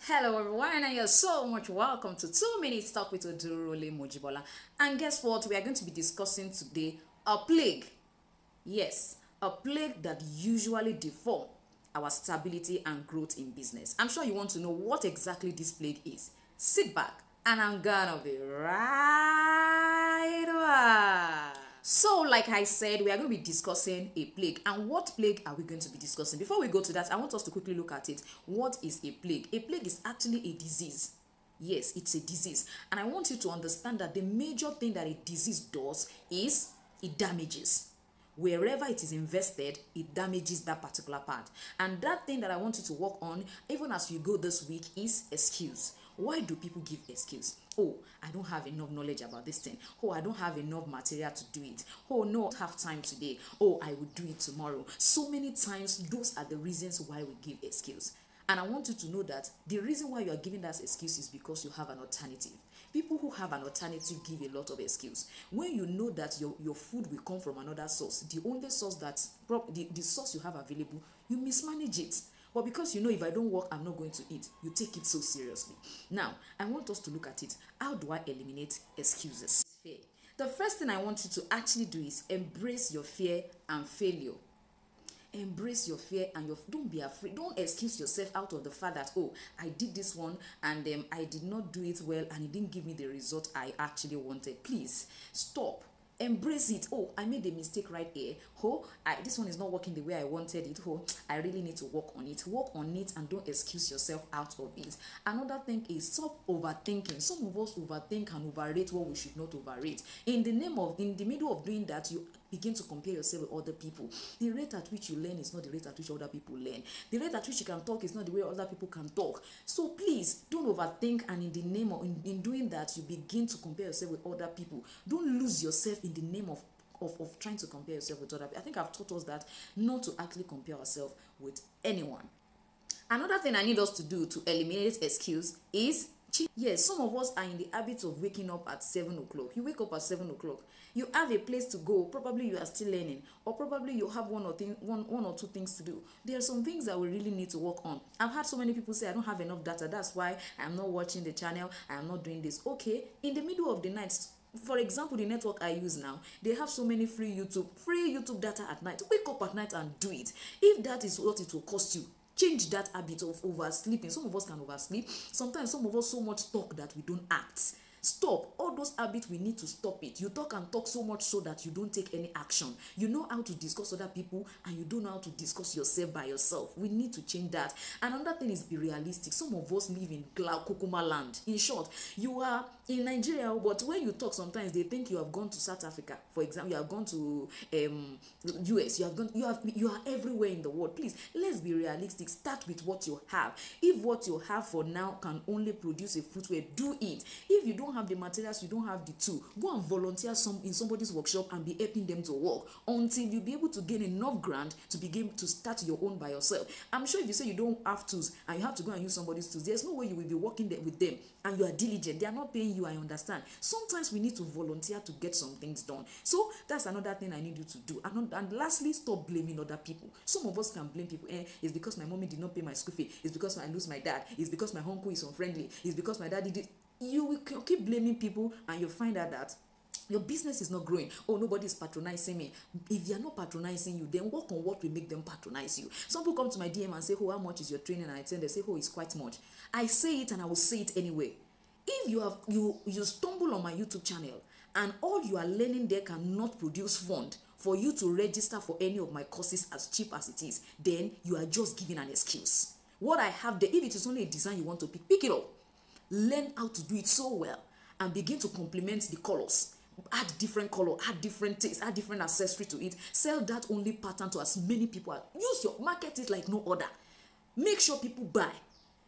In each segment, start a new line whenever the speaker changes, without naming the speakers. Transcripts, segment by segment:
Hello everyone, and you're so much welcome to 2 minutes Talk with Odurole Mojibola. And guess what? We are going to be discussing today a plague. Yes, a plague that usually deform our stability and growth in business. I'm sure you want to know what exactly this plague is. Sit back and I'm gonna be right back. So, like I said, we are going to be discussing a plague. And what plague are we going to be discussing? Before we go to that, I want us to quickly look at it. What is a plague? A plague is actually a disease. Yes, it's a disease. And I want you to understand that the major thing that a disease does is it damages. Wherever it is invested, it damages that particular part. And that thing that I want you to work on, even as you go this week, is excuse. Why do people give excuse? Oh, I don't have enough knowledge about this thing. Oh, I don't have enough material to do it. Oh, no, I don't have time today. Oh, I will do it tomorrow. So many times, those are the reasons why we give excuse. And I want you to know that the reason why you are giving that excuse is because you have an alternative. People who have an alternative give a lot of excuse. When you know that your food will come from another source, the only source the source you have available, you mismanage it. But because you know if I don't work, I'm not going to eat, you take it so seriously. Now, I want us to look at it. How do I eliminate excuses? Fear. The first thing I want you to actually do is embrace your fear and failure. Embrace your fear and don't be afraid. Don't excuse yourself out of the fact that, oh, I did this one and I did not do it well and it didn't give me the result I actually wanted. Please stop. Embrace it. Oh, I made a mistake right here. Oh, this one is not working the way I wanted it. Oh, I really need to work on it. Work on it and don't excuse yourself out of it. Another thing is stop overthinking. Some of us overthink and overrate what we should not overrate. In the middle of doing that, you begin to compare yourself with other people. The rate at which you learn is not the rate at which other people learn. The rate at which you can talk is not the way other people can talk. So please don't overthink, and in the name of in doing that, you begin to compare yourself with other people. Don't lose yourself in the name of trying to compare yourself with other people. I think I've taught us that not to actually compare ourselves with anyone. Another thing I need us to do to eliminate excuse is yes, some of us are in the habit of waking up at 7 o'clock. You wake up at 7 o'clock. You have a place to go. Probably you are still learning, or probably you have one or two things to do. There are some things that we really need to work on. I've had so many people say I don't have enough data. That's why I'm not watching the channel. I'm not doing this. Okay, in the middle of the night. For example, the network I use now, they have so many free YouTube data at night. Wake up at night and do it. If that is what it will cost you, change that habit of oversleeping. Some of us can oversleep. Sometimes some of us so much talk that we don't act. Stop all those habits. We need to stop it. You talk and talk so much so that you don't take any action. You know how to discuss other people and you don't know how to discuss yourself by yourself. We need to change that. Another thing is be realistic. Some of us live in Kokuma land. In short, you are in Nigeria, but when you talk, sometimes they think you have gone to South Africa. For example, you have gone to US. You are everywhere in the world. Please, let's be realistic. Start with what you have. If what you have for now can only produce a footwear, do it. If you don't have the materials, you don't have the tool, go and volunteer in somebody's workshop and be helping them to work until you be able to gain enough grant to begin to start your own by yourself. I'm sure if you say you don't have tools and you have to go and use somebody's tools, there's no way you will be working there with them and you are diligent. They are not paying you, I understand. Sometimes we need to volunteer to get some things done. So that's another thing I need you to do. And lastly, stop blaming other people. Some of us can blame people. It's because my mommy did not pay my school fee. It's because I lose my dad. It's because my uncle is unfriendly. It's because my daddy did. You will keep blaming people and you'll find out that your business is not growing. Oh, nobody is patronizing me. If they are not patronizing you, then work on what will make them patronize you. Some people come to my DM and say, oh, how much is your training? And I tell them, they say, oh, it's quite much. I say it and I will say it anyway. If you stumble on my YouTube channel and all you are learning there cannot produce fund for you to register for any of my courses as cheap as it is, then you are just giving an excuse. What I have there, if it is only a design you want to pick it up. Learn how to do it so well and begin to complement the colors. Add different color, add different taste, add different accessory to it. Sell that only pattern to as many people. Use your market it like no other. Make sure people buy.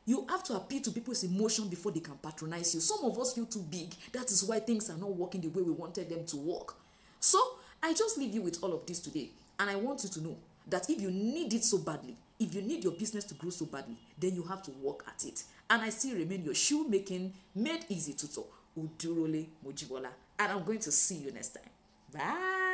You have to appeal to people's emotion before they can patronize you. Some of us feel too big. That is why things are not working the way we wanted them to work. So I just leave you with all of this today. And I want you to know that if you need it so badly, if you need your business to grow so badly, then you have to work at it. And I still remain your shoemaking made easy tutor, Odurole Mojibola. And I'm going to see you next time. Bye.